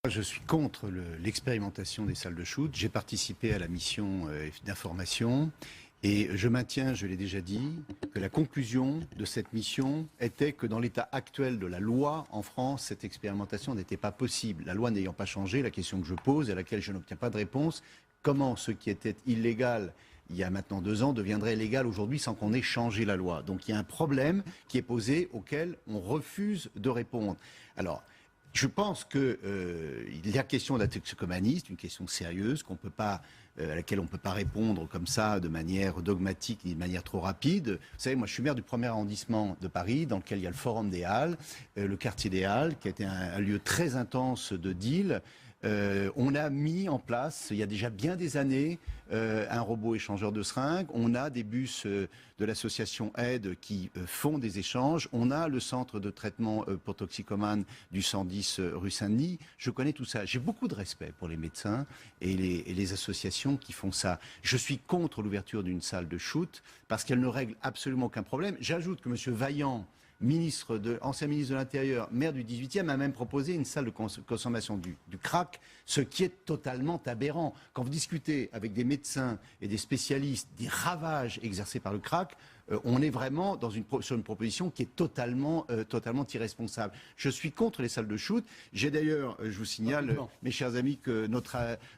Je suis contre l'expérimentation des salles de shoot. J'ai participé à la mission d'information et je maintiens, je l'ai déjà dit, que la conclusion de cette mission était que dans l'état actuel de la loi en France, cette expérimentation n'était pas possible. La loi n'ayant pas changé, la question que je pose, à laquelle je n'obtiens pas de réponse, comment ce qui était illégal il y a maintenant 2 ans deviendrait légal aujourd'hui sans qu'on ait changé la loi. Donc il y a un problème qui est posé auquel on refuse de répondre. Alors, je pense que la question de la toxicomanie, c'est une question sérieuse qu'on peut pas, à laquelle on ne peut pas répondre comme ça de manière dogmatique ni de manière trop rapide. Vous savez, moi je suis maire du 1er arrondissement de Paris, dans lequel il y a le Forum des Halles, le quartier des Halles, qui a été un lieu très intense de deal. On a mis en place, il y a déjà bien des années, un robot échangeur de seringues. On a des bus de l'association Aide qui font des échanges. On a le centre de traitement pour toxicomanes du 110 rue Saint-Denis. Je connais tout ça. J'ai beaucoup de respect pour les médecins et les associations qui font ça. Je suis contre l'ouverture d'une salle de shoot parce qu'elle ne règle absolument aucun problème. J'ajoute que M. Vaillant, ancien ministre de l'Intérieur, maire du 18e, a même proposé une salle de consommation du crack, ce qui est totalement aberrant. Quand vous discutez avec des médecins et des spécialistes des ravages exercés par le crack, on est vraiment sur une proposition qui est totalement irresponsable. Je suis contre les salles de shoot. J'ai d'ailleurs, je vous signale, mes chers amis, que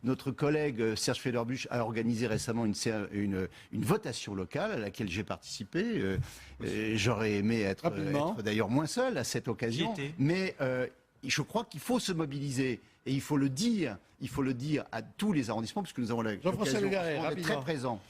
notre collègue Serge Federbusch a organisé récemment une votation locale à laquelle j'ai participé. J'aurais aimé être d'ailleurs moins seul à cette occasion. Mais je crois qu'il faut se mobiliser et il faut le dire à tous les arrondissements, puisque nous avons l'occasion d'être très présents.